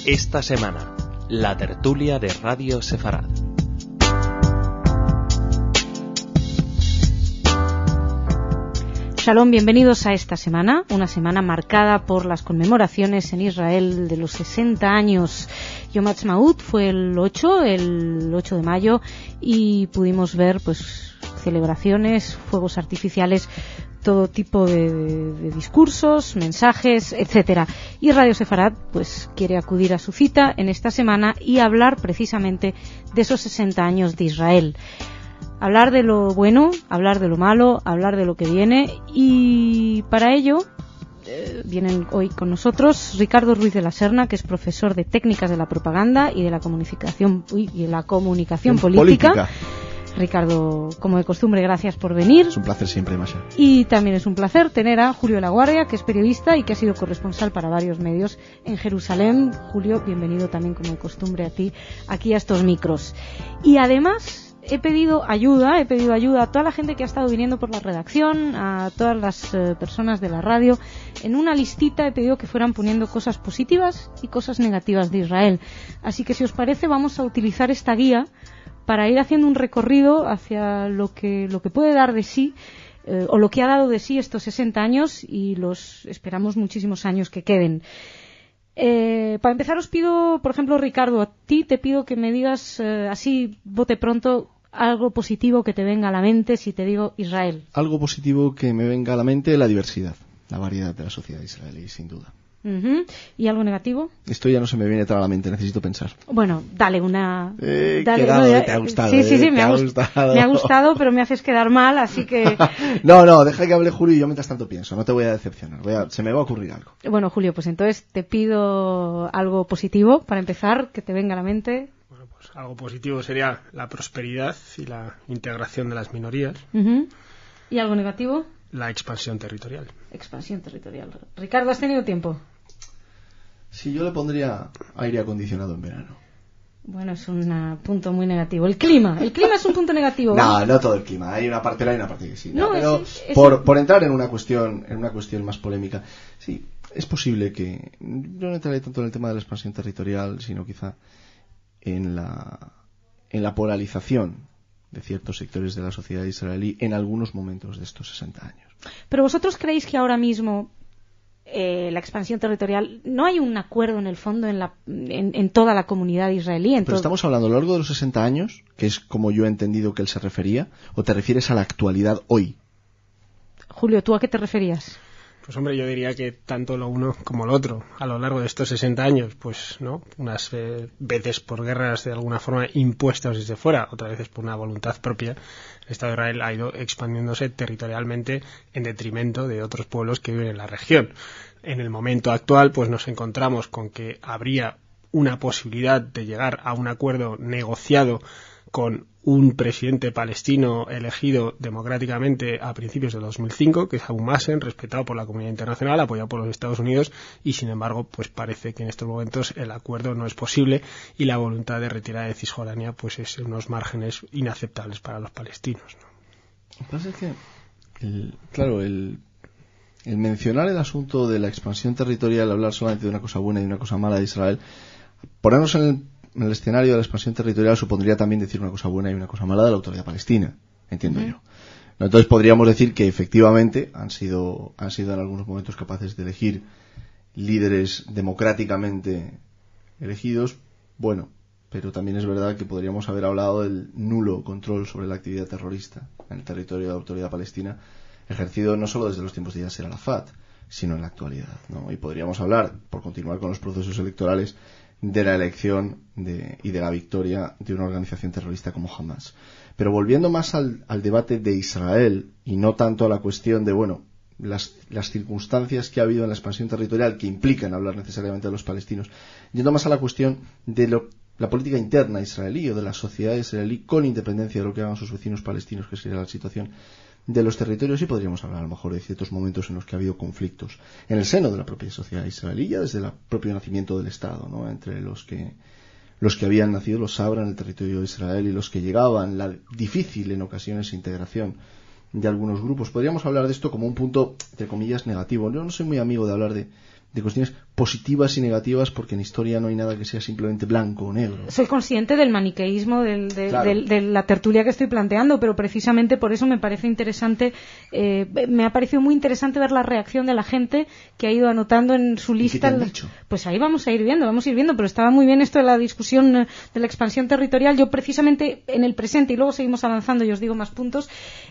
Esta semana, la tertulia de Radio Sefarad. Shalom, bienvenidos a esta semana, una semana marcada por las conmemoraciones en Israel de los 60 años. Yom Ha'atzmaut fue el 8 de mayo y pudimos ver pues celebraciones, fuegos artificiales, todo tipo de discursos, mensajes, etcétera. Y Radio Sefarad pues quiere acudir a su cita en esta semana y hablar precisamente de esos 60 años de Israel. Hablar de lo bueno, hablar de lo malo, hablar de lo que viene, y para ello vienen hoy con nosotros Ricardo Ruiz de la Serna, que es profesor de técnicas de la propaganda y de la comunicación política. Ricardo, como de costumbre, gracias por venir. Es un placer siempre, Masha. Y también es un placer tener a Julio de la Guardia, que es periodista y que ha sido corresponsal para varios medios en Jerusalén. Julio, bienvenido también, como de costumbre, a ti, aquí a estos micros. Y además he pedido ayuda a toda la gente que ha estado viniendo por la redacción, a todas las personas de la radio. En una listita he pedido que fueran poniendo cosas positivas y cosas negativas de Israel. Así que, si os parece, vamos a utilizar esta guía para ir haciendo un recorrido hacia lo que puede dar de sí, o lo que ha dado de sí estos 60 años y los esperamos muchísimos años que queden. Para empezar, os pido, por ejemplo, Ricardo, a ti te pido que me digas así, bote pronto, algo positivo que te venga a la mente si te digo Israel. Algo positivo que me venga a la mente, la diversidad, la variedad de la sociedad israelí, sin duda. Uh-huh. ¿Y algo negativo? Esto ya no se me viene a la mente, necesito pensar. Bueno, dale una... te ha gustado. Sí, me ha gustado, pero me haces quedar mal, así que... No, deja que hable Julio y yo mientras tanto pienso, no te voy a decepcionar, se me va a ocurrir algo. Bueno, Julio, pues entonces te pido algo positivo para empezar, que te venga a la mente. Bueno, pues algo positivo sería la prosperidad y la integración de las minorías. Uh-huh. ¿Y algo negativo? La expansión territorial. Ricardo, ¿has tenido tiempo? Sí, yo le pondría aire acondicionado en verano. Bueno, es un punto muy negativo. El clima es un punto negativo. No todo el clima. Hay una parte que sí. Pero por entrar en una cuestión más polémica, sí, es posible que yo no entraré tanto en el tema de la expansión territorial, sino quizá en la polarización de ciertos sectores de la sociedad israelí en algunos momentos de estos 60 años. Pero vosotros creéis que ahora mismo la expansión territorial, no hay un acuerdo en el fondo en toda la comunidad israelí. Pero estamos hablando a lo largo de los 60 años, que es como yo he entendido que él se refería, o te refieres a la actualidad hoy. Julio, ¿tú a qué te referías? Pues hombre, yo diría que tanto lo uno como lo otro, a lo largo de estos 60 años, pues no, unas veces por guerras de alguna forma impuestas desde fuera, otras veces por una voluntad propia, el Estado de Israel ha ido expandiéndose territorialmente en detrimento de otros pueblos que viven en la región. En el momento actual, pues nos encontramos con que habría una posibilidad de llegar a un acuerdo negociado con un presidente palestino elegido democráticamente a principios de 2005, que es Abu Mazen, respetado por la comunidad internacional, apoyado por los Estados Unidos, y sin embargo pues parece que en estos momentos el acuerdo no es posible y la voluntad de retirada de Cisjordania pues es en unos márgenes inaceptables para los palestinos, ¿no? Lo que pasa es que el mencionar el asunto de la expansión territorial, hablar solamente de una cosa buena y una cosa mala de Israel, ponernos en el escenario de la expansión territorial supondría también decir una cosa buena y una cosa mala de la autoridad palestina, entiendo yo. Entonces podríamos decir que efectivamente han sido en algunos momentos capaces de elegir líderes democráticamente elegidos, bueno, pero también es verdad que podríamos haber hablado del nulo control sobre la actividad terrorista en el territorio de la autoridad palestina, ejercido no solo desde los tiempos de Yasser Arafat, sino en la actualidad, ¿no? Y podríamos hablar, por continuar con los procesos electorales, de la elección y de la victoria de una organización terrorista como Hamas. Pero volviendo más al debate de Israel y no tanto a la cuestión de, las circunstancias que ha habido en la expansión territorial que implican hablar necesariamente de los palestinos, yendo más a la cuestión de la política interna israelí o de la sociedad israelí con independencia de lo que hagan sus vecinos palestinos, que sería la situación de los territorios, y podríamos hablar a lo mejor de ciertos momentos en los que ha habido conflictos en el seno de la propia sociedad israelí, ya desde el propio nacimiento del Estado, ¿no? Entre los que habían nacido los Sabra en el territorio de Israel y los que llegaban, la difícil en ocasiones integración de algunos grupos. Podríamos hablar de esto como un punto, entre comillas, negativo. Yo no soy muy amigo de hablar de cuestiones positivas y negativas, porque en historia no hay nada que sea simplemente blanco o negro. Soy consciente del maniqueísmo Claro. de la tertulia que estoy planteando, pero precisamente por eso me parece interesante, me ha parecido muy interesante ver la reacción de la gente que ha ido anotando en su lista. ¿Y qué te han dicho? Pues ahí vamos a ir viendo, pero estaba muy bien esto de la discusión de la expansión territorial. Yo precisamente en el presente, y luego seguimos avanzando y os digo más puntos,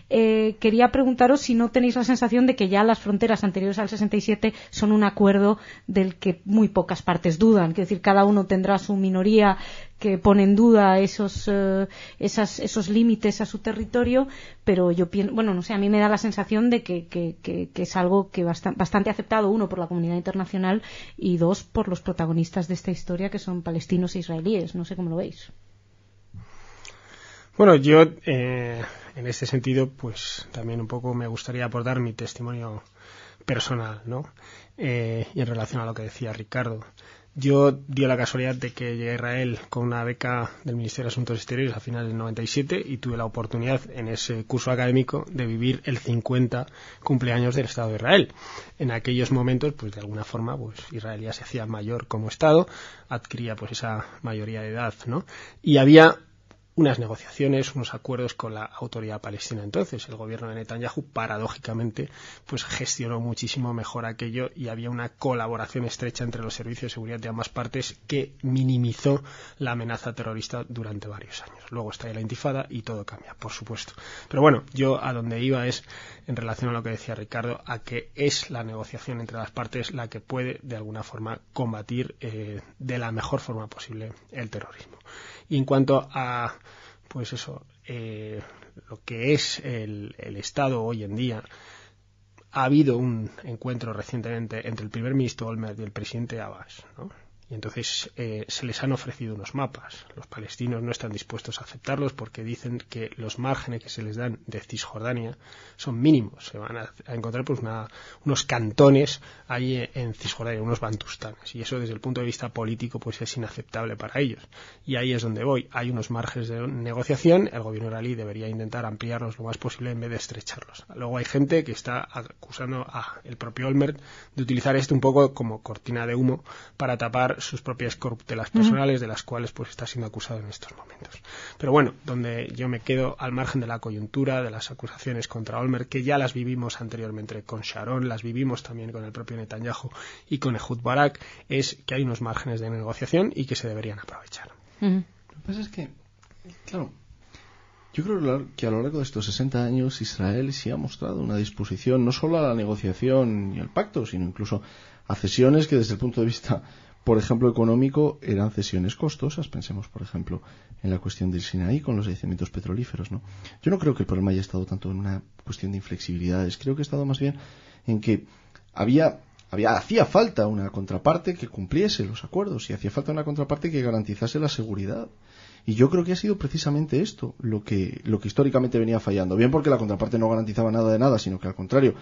quería preguntaros si no tenéis la sensación de que ya las fronteras anteriores al 67 son un acuerdo del que muy pocas partes dudan. Quiero decir, cada uno tendrá su minoría que pone en duda esos límites a su territorio, pero yo pienso, bueno, no sé, a mí me da la sensación de que es algo que bastante aceptado, uno, por la comunidad internacional y dos, por los protagonistas de esta historia, que son palestinos e israelíes. No sé cómo lo veis. Bueno, yo en este sentido, pues también un poco me gustaría aportar mi testimonio personal, ¿no? Y en relación a lo que decía Ricardo. Yo dio la casualidad de que llegué a Israel con una beca del Ministerio de Asuntos Exteriores a finales del 97 y tuve la oportunidad en ese curso académico de vivir el 50 cumpleaños del Estado de Israel. En aquellos momentos, pues de alguna forma, pues Israel ya se hacía mayor como Estado, adquiría pues esa mayoría de edad, ¿no? Y había unas negociaciones, unos acuerdos con la autoridad palestina. Entonces, el gobierno de Netanyahu, paradójicamente, pues gestionó muchísimo mejor aquello y había una colaboración estrecha entre los servicios de seguridad de ambas partes que minimizó la amenaza terrorista durante varios años. Luego está ahí la intifada y todo cambia, por supuesto. Pero bueno, yo a donde iba es, en relación a lo que decía Ricardo, a que es la negociación entre las partes la que puede, de alguna forma, combatir de la mejor forma posible el terrorismo. Y en cuanto a, pues eso, lo que es el Estado hoy en día, ha habido un encuentro recientemente entre el primer ministro Olmert y el presidente Abbas, ¿no? Y entonces se les han ofrecido unos mapas. Los palestinos no están dispuestos a aceptarlos porque dicen que los márgenes que se les dan de Cisjordania son mínimos. Se van a encontrar pues unos cantones ahí en Cisjordania, unos bantustanes. Y eso desde el punto de vista político pues es inaceptable para ellos. Y ahí es donde voy. Hay unos márgenes de negociación. El gobierno israelí debería intentar ampliarlos lo más posible en vez de estrecharlos. Luego hay gente que está acusando al propio Olmert de utilizar esto un poco como cortina de humo para tapar sus propias corruptelas personales, de las cuales pues está siendo acusado en estos momentos. Pero bueno, donde yo me quedo al margen de la coyuntura, de las acusaciones contra Olmert, que ya las vivimos anteriormente con Sharon, las vivimos también con el propio Netanyahu y con Ehud Barak, es que hay unos márgenes de negociación y que se deberían aprovechar. Lo que pasa es que, claro, yo creo que a lo largo de estos 60 años Israel sí ha mostrado una disposición no solo a la negociación y al pacto, sino incluso a cesiones que desde el punto de vista, por ejemplo, económico, eran cesiones costosas. Pensemos, por ejemplo, en la cuestión del Sinaí con los yacimientos petrolíferos, ¿no? Yo no creo que el problema haya estado tanto en una cuestión de inflexibilidades. Creo que ha estado más bien en que hacía falta una contraparte que cumpliese los acuerdos y hacía falta una contraparte que garantizase la seguridad. Y yo creo que ha sido precisamente esto lo que históricamente venía fallando. Bien porque la contraparte no garantizaba nada de nada, sino que al contrario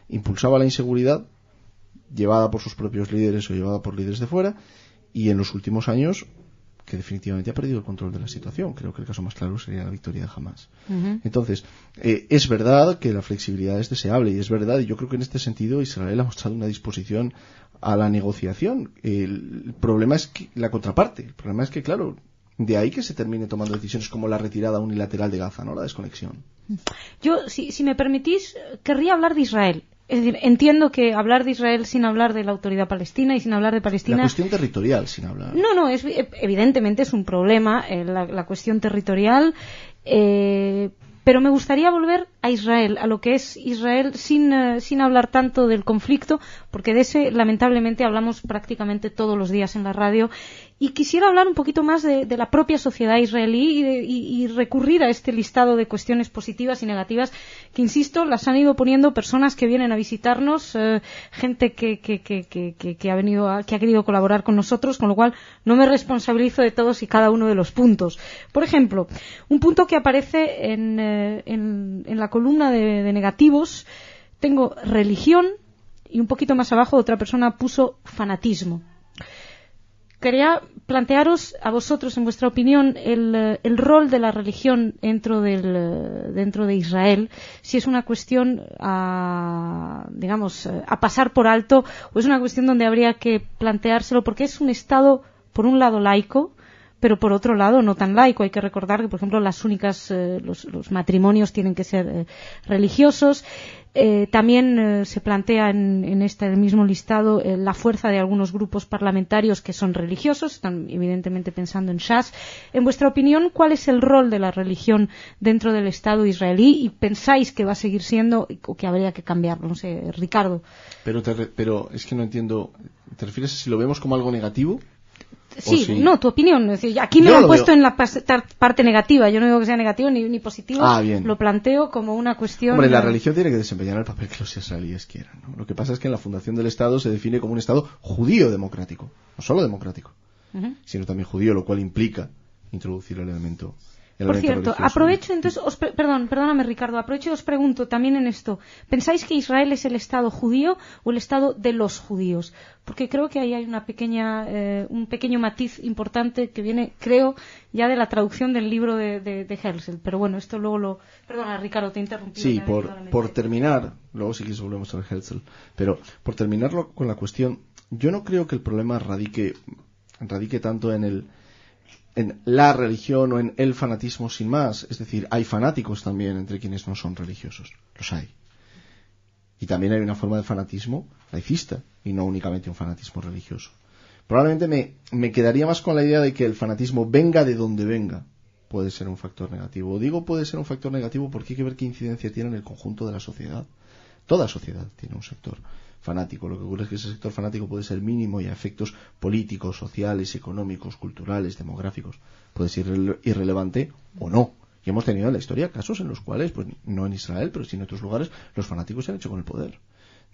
impulsaba la inseguridad, llevada por sus propios líderes o llevada por líderes de fuera, y en los últimos años que definitivamente ha perdido el control de la situación. Creo que el caso más claro sería la victoria de Hamás. Entonces, es verdad que la flexibilidad es deseable y es verdad, y yo creo que en este sentido Israel ha mostrado una disposición a la negociación. El problema es que la contraparte, el problema es que, claro, de ahí que se termine tomando decisiones como la retirada unilateral de Gaza, ¿no? La desconexión. Yo, si me permitís, querría hablar de Israel. Es decir, entiendo que hablar de Israel sin hablar de la autoridad palestina y sin hablar de Palestina... La cuestión territorial sin hablar. No, evidentemente es un problema la cuestión territorial, pero me gustaría volver a Israel, a lo que es Israel sin hablar tanto del conflicto, porque de ese lamentablemente hablamos prácticamente todos los días en la radio, y quisiera hablar un poquito más de la propia sociedad israelí y recurrir a este listado de cuestiones positivas y negativas que, insisto, las han ido poniendo personas que vienen a visitarnos, gente que ha querido colaborar con nosotros, con lo cual no me responsabilizo de todos y cada uno de los puntos. Por ejemplo, un punto que aparece en la columna de negativos, tengo religión, y un poquito más abajo otra persona puso fanatismo. quería plantearos a vosotros, en vuestra opinión, el rol de la religión dentro de Israel, si es una cuestión a pasar por alto o es una cuestión donde habría que planteárselo, porque es un Estado, por un lado, laico, pero por otro lado no tan laico. Hay que recordar que, por ejemplo, los matrimonios tienen que ser religiosos. También se plantea en este mismo listado la fuerza de algunos grupos parlamentarios que son religiosos, están evidentemente pensando en Shas. En vuestra opinión, ¿cuál es el rol de la religión dentro del Estado israelí y pensáis que va a seguir siendo o que habría que cambiarlo? No sé, Ricardo. Pero es que no entiendo, ¿te refieres a si lo vemos como algo negativo? Sí, no, tu opinión. Es decir, aquí me lo han puesto en la parte negativa. Yo no digo que sea negativo ni positivo. Bien. Lo planteo como una cuestión. Hombre, la religión tiene que desempeñar el papel que los israelíes quieran, ¿no? Lo que pasa es que en la fundación del Estado se define como un Estado judío democrático. No solo democrático, sino también judío, lo cual implica introducir el elemento. Por cierto, aprovecho entonces, perdóname Ricardo, aprovecho y os pregunto también en esto, ¿pensáis que Israel es el Estado judío o el Estado de los judíos? Porque creo que ahí hay un pequeño matiz importante que viene, creo, ya de la traducción del libro de Herzl. Pero bueno, esto luego Perdona Ricardo, te he interrumpido. Sí, por terminar, luego sí que volvemos a Herzl, pero por terminarlo con la cuestión, yo no creo que el problema radique tanto en la religión o en el fanatismo sin más. Es decir, hay fanáticos también entre quienes no son religiosos. Los hay. Y también hay una forma de fanatismo laicista y no únicamente un fanatismo religioso. Probablemente me quedaría más con la idea de que el fanatismo, venga de donde venga, puede ser un factor negativo. Digo puede ser un factor negativo porque hay que ver qué incidencia tiene en el conjunto de la sociedad. Toda sociedad tiene un sector fanático. Lo que ocurre es que ese sector fanático puede ser mínimo y a efectos políticos, sociales, económicos, culturales, demográficos puede ser irrelevante o no. Y hemos tenido en la historia casos en los cuales, pues no en Israel, pero sí en otros lugares, los fanáticos se han hecho con el poder,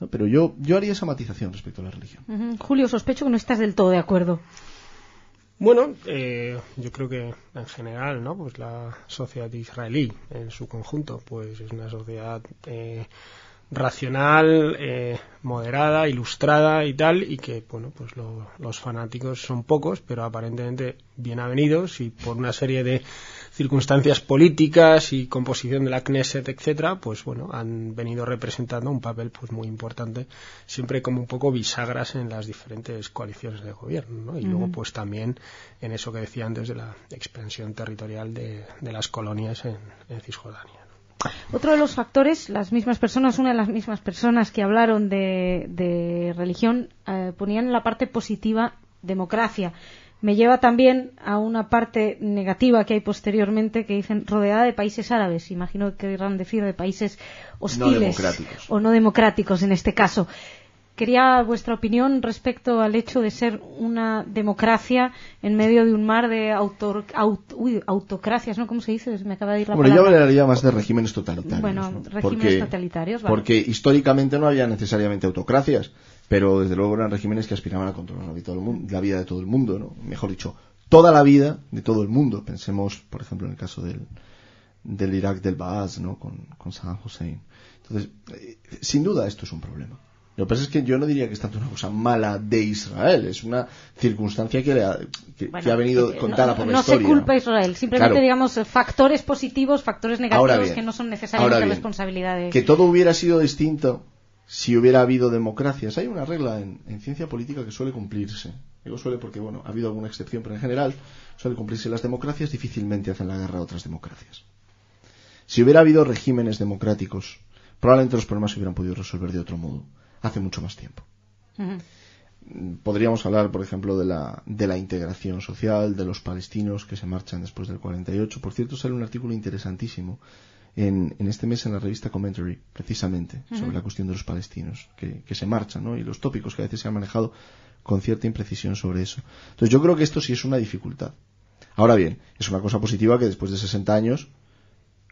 ¿no? Pero yo haría esa matización respecto a la religión. Julio, sospecho que no estás del todo de acuerdo. Bueno, yo creo que en general, ¿no? Pues la sociedad israelí en su conjunto, pues es una sociedad racional, moderada, ilustrada y tal, y que, bueno, pues los fanáticos son pocos, pero aparentemente bien avenidos, y por una serie de circunstancias políticas y composición de la Knesset, etcétera, pues bueno, han venido representando un papel pues muy importante, siempre como un poco bisagras en las diferentes coaliciones de gobierno, ¿no? Y luego pues también en eso que decía antes de la expansión territorial de las colonias en Cisjordania. Otro de los factores, una de las mismas personas que hablaron de religión, ponían en la parte positiva democracia. Me lleva también a una parte negativa que hay posteriormente, que dicen rodeada de países árabes. Imagino que querrán decir de países hostiles o no democráticos en este caso. Quería vuestra opinión respecto al hecho de ser una democracia en medio de un mar de autocracias, ¿no? ¿Cómo se dice? Me acaba de ir la palabra. Yo hablaría más de regímenes totalitarios. Bueno, ¿no? regímenes totalitarios, vale. Porque históricamente no había necesariamente autocracias, pero desde luego eran regímenes que aspiraban a controlar la vida de todo el mundo, ¿no? Mejor dicho, toda la vida de todo el mundo. Pensemos, por ejemplo, en el caso del Irak del Baas, ¿no? Con Saddam Hussein. Entonces, sin duda esto es un problema. Lo que pasa es que yo no diría que es tanto una cosa mala de Israel, es una circunstancia que ha venido contada por la historia. No se culpa a Israel, simplemente digamos factores positivos, factores negativos que no son necesariamente responsabilidad de... Que todo hubiera sido distinto si hubiera habido democracias. Hay una regla en ciencia política que suele cumplirse. Digo suele porque, bueno, ha habido alguna excepción, pero en general suele cumplirse. Las democracias difícilmente hacen la guerra a otras democracias. Si hubiera habido regímenes democráticos, probablemente los problemas se hubieran podido resolver de otro modo. Hace mucho más tiempo. Podríamos hablar, por ejemplo, de la integración social de los palestinos que se marchan después del 48. Por cierto, sale un artículo interesantísimo en este mes en la revista Commentary, precisamente, sobre la cuestión de los palestinos que se marchan, ¿no? Y los tópicos que a veces se han manejado con cierta imprecisión sobre eso. Entonces yo creo que esto sí es una dificultad. Ahora bien, es una cosa positiva que después de 60 años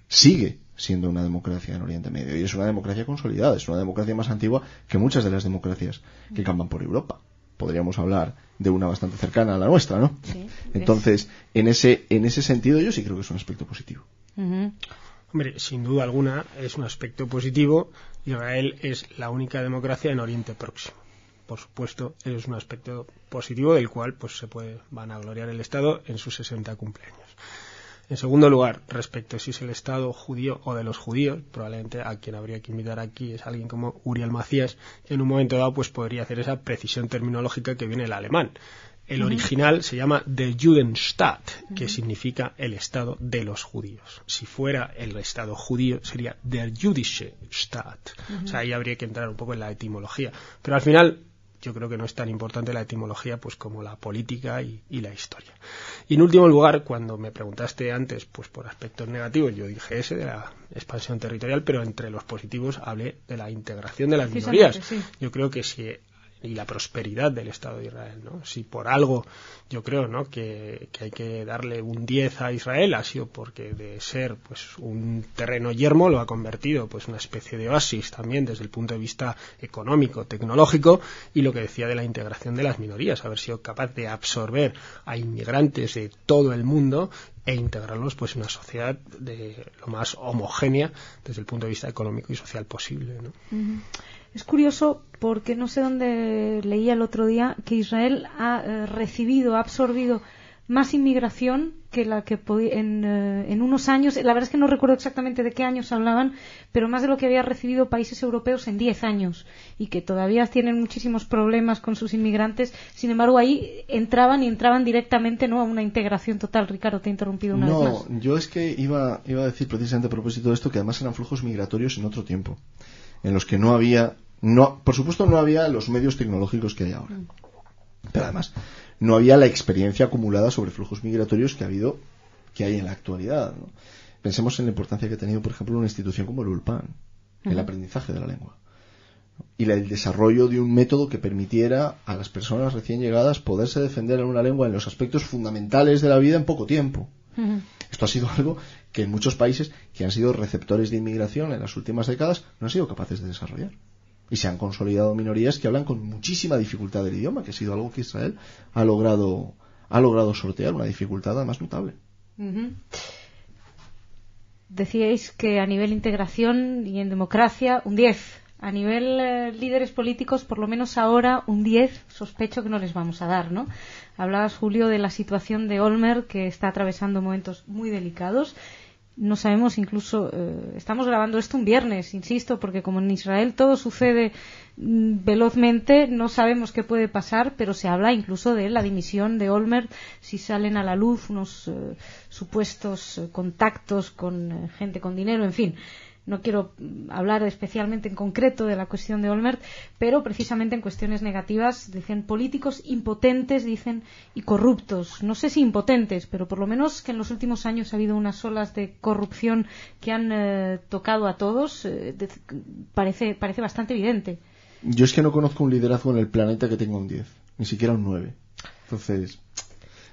sigue siendo una democracia en Oriente Medio, y es una democracia consolidada, es una democracia más antigua que muchas de las democracias que campan por Europa. Podríamos hablar de una bastante cercana a la nuestra, ¿no? Sí, entonces, en ese sentido yo sí creo que es un aspecto positivo. Hombre, sin duda alguna es un aspecto positivo. Israel es la única democracia en Oriente Próximo. por supuesto, eso es un aspecto positivo del cual pues se puede vanagloriar el Estado en sus 60 cumpleaños. En segundo lugar, respecto a si es el Estado judío o de los judíos, probablemente a quien habría que invitar aquí es alguien como Uriel Macías, que en un momento dado pues podría hacer esa precisión terminológica que viene del alemán. El original se llama Der Judenstaat, que significa el Estado de los judíos. Si fuera el Estado judío, sería Der Jüdische Staat. O sea, ahí habría que entrar un poco en la etimología. Pero al final, yo creo que no es tan importante la etimología pues como la política y la historia. Y en último lugar, cuando me preguntaste antes pues por aspectos negativos, yo dije ese de la expansión territorial, pero entre los positivos hablé de la integración de las minorías. Sí. Yo creo que si y la prosperidad del Estado de Israel, ¿no? Si por algo yo creo, ¿no?, que hay que darle un 10 a Israel, ha sido porque de ser pues un terreno yermo lo ha convertido pues una especie de oasis también desde el punto de vista económico, tecnológico, y lo que decía de la integración de las minorías, haber sido capaz de absorber a inmigrantes de todo el mundo e integrarlos pues en una sociedad de lo más homogénea desde el punto de vista económico y social posible, ¿no? Es curioso porque no sé dónde leía el otro día que Israel ha ha absorbido más inmigración que la que en unos años, la verdad es que no recuerdo exactamente de qué años hablaban, pero más de lo que había recibido países europeos en 10 años y que todavía tienen muchísimos problemas con sus inmigrantes. Sin embargo, ahí entraban directamente, ¿no?, a una integración total. Ricardo, te he interrumpido una vez más. No, yo es que iba a decir precisamente a propósito de esto que además eran flujos migratorios en otro tiempo, en los que por supuesto no había los medios tecnológicos que hay ahora, pero además no había la experiencia acumulada sobre flujos migratorios que hay en la actualidad, ¿no? Pensemos en la importancia que ha tenido, por ejemplo, una institución como el Ulpan, el aprendizaje de la lengua, y el desarrollo de un método que permitiera a las personas recién llegadas poderse defender en una lengua en los aspectos fundamentales de la vida en poco tiempo. Esto ha sido algo que en muchos países que han sido receptores de inmigración en las últimas décadas no han sido capaces de desarrollar. Y se han consolidado minorías que hablan con muchísima dificultad del idioma, que ha sido algo que Israel ha logrado sortear, una dificultad además notable. Decíais que a nivel integración y en democracia un 10. A nivel líderes políticos, por lo menos ahora, un 10 sospecho que no les vamos a dar, ¿no? Hablabas, Julio, de la situación de Olmert, que está atravesando momentos muy delicados. No sabemos, incluso, estamos grabando esto un viernes, insisto, porque como en Israel todo sucede velozmente, no sabemos qué puede pasar, pero se habla incluso de la dimisión de Olmert si salen a la luz unos supuestos contactos con gente con dinero, en fin. No quiero hablar especialmente en concreto de la cuestión de Olmert, pero precisamente en cuestiones negativas dicen políticos impotentes, dicen, y corruptos. No sé si impotentes, pero por lo menos que en los últimos años ha habido unas olas de corrupción que han tocado a todos, parece bastante evidente. Yo es que no conozco un liderazgo en el planeta que tenga un 10, ni siquiera un 9. Entonces...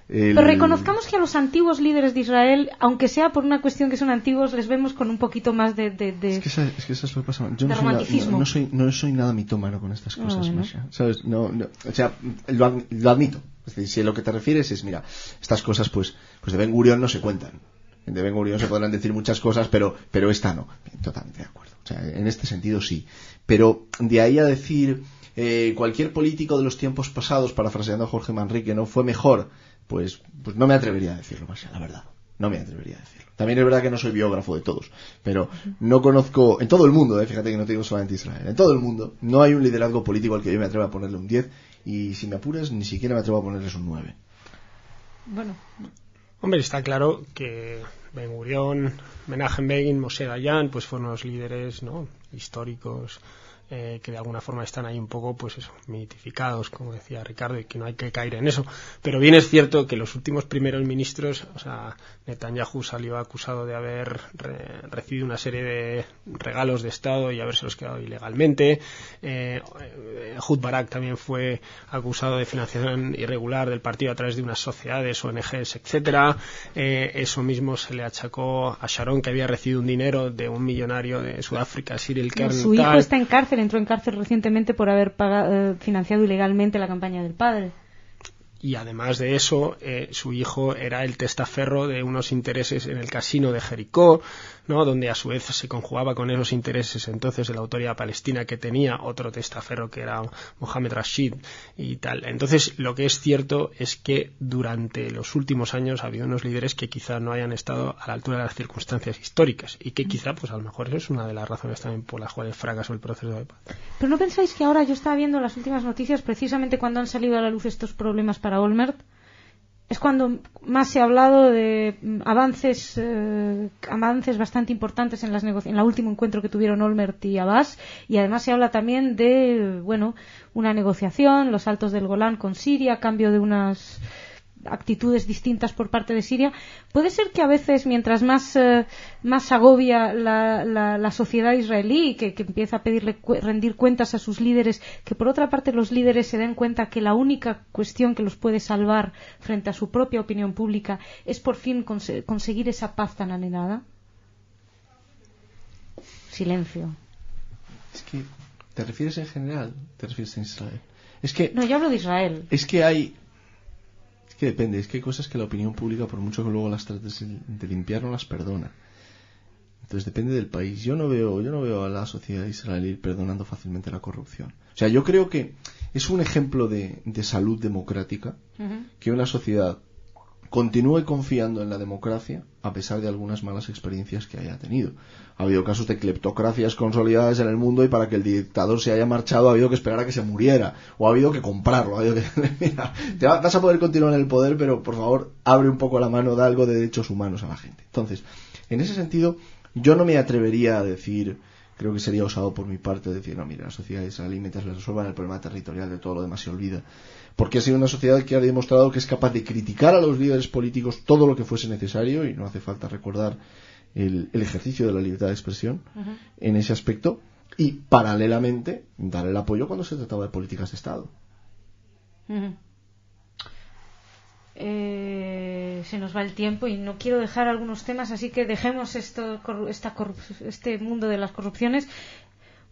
Pero reconozcamos que a los antiguos líderes de Israel, aunque sea por una cuestión que son antiguos, les vemos con un poquito más de Es que eso es lo que pasa. Yo no soy nada mitómano con estas cosas, Masha. ¿Sabes? O sea, lo admito. Es decir, si a lo que te refieres es, mira, estas cosas pues de Ben Gurión no se cuentan. De Ben Gurión se podrán decir muchas cosas, pero esta no. Totalmente de acuerdo. O sea, en este sentido sí. Pero de ahí a decir cualquier político de los tiempos pasados, parafraseando a Jorge Manrique, no fue mejor, pues no me atrevería a decirlo, Marcia, la verdad. No me atrevería a decirlo. También es verdad que no soy biógrafo de todos, pero no conozco, en todo el mundo, fíjate que no te digo solamente Israel, en todo el mundo no hay un liderazgo político al que yo me atreva a ponerle un 10, y si me apuras ni siquiera me atrevo a ponerles un 9. Bueno. Hombre, está claro que Ben Gurión, Menachem Begin, Moshe Dayan, pues fueron los líderes, ¿no?, históricos, que de alguna forma están ahí un poco, pues eso, mitificados, como decía Ricardo, y que no hay que caer en eso. Pero bien es cierto que los últimos primeros ministros, o sea, Netanyahu salió acusado de haber recibido una serie de regalos de Estado y habérselos quedado ilegalmente. Ehud Barak también fue acusado de financiación irregular del partido a través de unas sociedades, ONGs, etcétera. Eso mismo se le achacó a Sharon, que había recibido un dinero de un millonario de Sudáfrica, Cyril Kern. Su hijo está en cárcel. Entró en cárcel recientemente por haber financiado ilegalmente la campaña del padre. y además de eso, su hijo era el testaferro de unos intereses en el casino de Jericó, ¿no? Donde a su vez se conjugaba con esos intereses entonces de la autoridad palestina, que tenía otro testaferro que era Mohamed Rashid y tal. Entonces, lo que es cierto es que durante los últimos años ha habido unos líderes que quizá no hayan estado a la altura de las circunstancias históricas y que quizá, pues a lo mejor eso es una de las razones también por las cuales fracasó el proceso de paz. Pero ¿no pensáis que ahora, yo estaba viendo las últimas noticias, precisamente cuando han salido a la luz estos problemas para Olmert, es cuando más se ha hablado de avances bastante importantes en el último encuentro que tuvieron Olmert y Abbas, y además se habla también de, una negociación, los altos del Golán con Siria, cambio de unas actitudes distintas por parte de Siria. Puede ser que a veces, mientras más agobia la sociedad israelí, que empieza a pedirle rendir cuentas a sus líderes, que por otra parte los líderes se den cuenta que la única cuestión que los puede salvar frente a su propia opinión pública es por fin conseguir esa paz tan anhelada. Silencio. Es que, ¿te refieres en general? ¿Te refieres a Israel? Es que... No, yo hablo de Israel. Es que depende, es que hay cosas que la opinión pública, por mucho que luego las trates de limpiar, no las perdona. Entonces depende del país. Yo no veo a la sociedad israelí perdonando fácilmente la corrupción. O sea, yo creo que es un ejemplo de salud democrática que una sociedad continúe confiando en la democracia a pesar de algunas malas experiencias que haya tenido. Ha habido casos de cleptocracias consolidadas en el mundo y para que el dictador se haya marchado ha habido que esperar a que se muriera, o ha habido que comprarlo, mira, vas a poder continuar en el poder, pero por favor abre un poco la mano, da algo de derechos humanos a la gente. Entonces, en ese sentido, yo no me atrevería a decir, creo que sería osado por mi parte decir, no, mira, la sociedad israelí, mientras le resuelvan el problema territorial, de todo lo demás se olvida, porque ha sido una sociedad que ha demostrado que es capaz de criticar a los líderes políticos todo lo que fuese necesario, y no hace falta recordar el ejercicio de la libertad de expresión en ese aspecto, y paralelamente dar el apoyo cuando se trataba de políticas de Estado. Se nos va el tiempo y no quiero dejar algunos temas, así que dejemos este mundo de las corrupciones.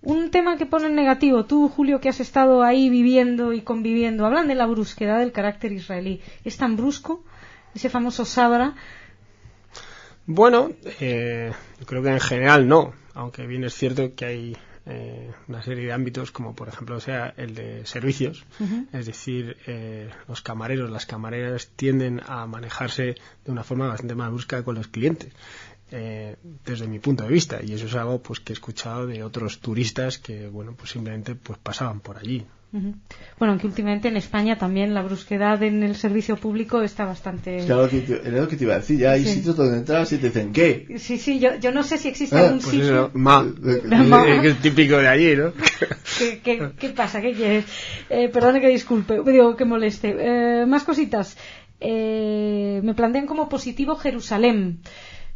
Un tema que pone en negativo, tú, Julio, que has estado ahí viviendo y conviviendo, hablan de la brusquedad del carácter israelí. ¿Es tan brusco ese famoso Sabra? Bueno, yo creo que en general no, aunque bien es cierto que hay una serie de ámbitos, como por ejemplo el de servicios, es decir, los camareros, las camareras tienden a manejarse de una forma bastante más brusca con los clientes, desde mi punto de vista, y eso es algo pues que he escuchado de otros turistas que pues simplemente pues pasaban por allí. Bueno, aunque últimamente en España también la brusquedad en el servicio público está bastante... Claro, era lo que te iba a decir, ya hay sitios donde entras y te dicen ¿qué? Sí, yo no sé si existe algún pues sitio... Eso, es típico de allí, ¿no? ¿Qué pasa? ¿Qué quieres? Perdone que disculpe, digo que moleste. Más cositas. Me plantean como positivo Jerusalén.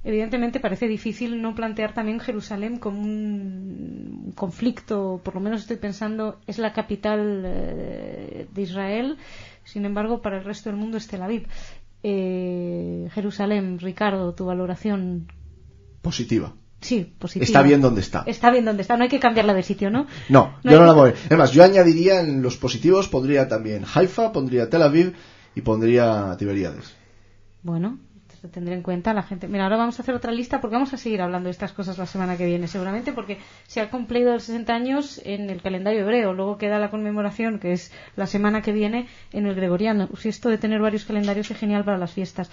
Evidentemente parece difícil no plantear también Jerusalén como un conflicto, por lo menos estoy pensando, es la capital de Israel, sin embargo para el resto del mundo es Tel Aviv. Jerusalén, Ricardo, tu valoración. Positiva. Sí, positiva. Está bien donde está. Está bien donde está, no hay que cambiarla de sitio, ¿no? No, yo no la moveré. Es más, yo añadiría en los positivos, pondría también Haifa, pondría Tel Aviv y pondría Tiberíades. Bueno, se tendrá en cuenta la gente. Mira, ahora vamos a hacer otra lista porque vamos a seguir hablando de estas cosas la semana que viene, seguramente, porque se ha cumplido los 60 años en el calendario hebreo. Luego queda la conmemoración, que es la semana que viene, en el gregoriano. Si esto de tener varios calendarios es genial para las fiestas.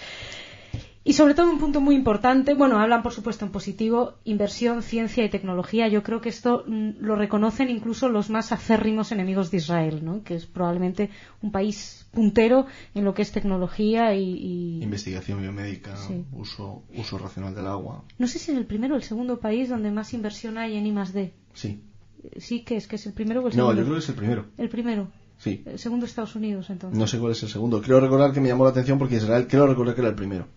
Y sobre todo un punto muy importante, hablan por supuesto en positivo, inversión, ciencia y tecnología. Yo creo que esto lo reconocen incluso los más acérrimos enemigos de Israel, ¿no? Que es probablemente un país puntero en lo que es tecnología y... Investigación biomédica, sí. uso racional del agua. No sé si es el primero o el segundo país donde más inversión hay en I+D. Sí. Sí, que es el primero o el segundo. No, yo creo que es el primero. El primero. Sí. El segundo Estados Unidos, entonces. No sé cuál es el segundo. Creo recordar que me llamó la atención porque Israel creo recordar que era el primero.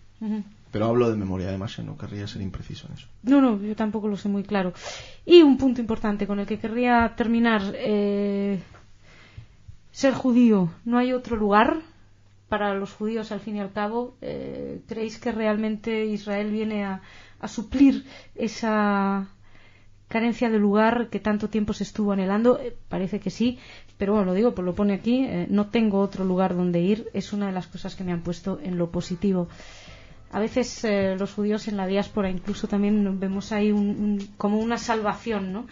Pero hablo de memoria, además, no querría ser impreciso en eso. No, yo tampoco lo sé muy claro. Y un punto importante con el que querría terminar. Ser judío. ¿No hay otro lugar para los judíos, al fin y al cabo? ¿Creéis que realmente Israel viene a suplir esa carencia de lugar que tanto tiempo se estuvo anhelando? Parece que sí, pero bueno, lo digo, pues lo pone aquí, no tengo otro lugar donde ir, es una de las cosas que me han puesto en lo positivo. A veces los judíos en la diáspora incluso también vemos ahí como una salvación, ¿no?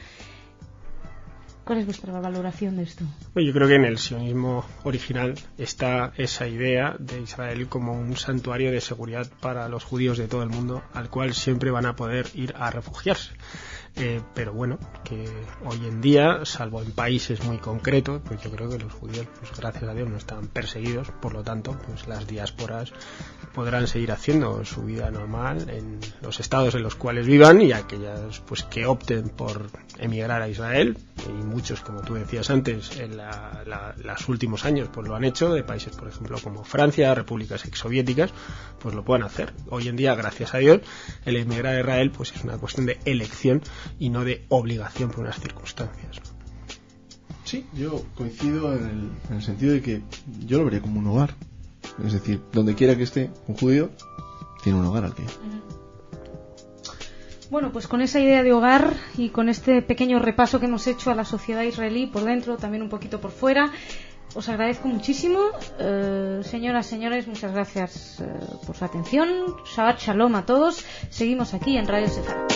¿Cuál es vuestra valoración de esto? Yo creo que en el sionismo original está esa idea de Israel como un santuario de seguridad para los judíos de todo el mundo, al cual siempre van a poder ir a refugiarse. Pero bueno, que hoy en día, salvo en países muy concretos, pues yo creo que los judíos, pues gracias a Dios, no están perseguidos, por lo tanto, pues las diásporas podrán seguir haciendo su vida normal en los estados en los cuales vivan, y aquellas pues que opten por emigrar a Israel, y muchos, como tú decías antes, en los últimos años pues lo han hecho, de países por ejemplo como Francia, repúblicas exsoviéticas, pues lo puedan hacer. Hoy en día, gracias a Dios, el emigrar a Israel pues es una cuestión de elección y no de obligación por unas circunstancias. Sí, yo coincido en el sentido de que yo lo vería como un hogar. Es decir, donde quiera que esté un judío, tiene un hogar al que ir. Bueno, pues con esa idea de hogar y con este pequeño repaso que hemos hecho a la sociedad israelí por dentro, también un poquito por fuera, os agradezco muchísimo. Señoras, señores, muchas gracias por su atención. Shabbat Shalom a todos. Seguimos aquí en Radio Sefardí.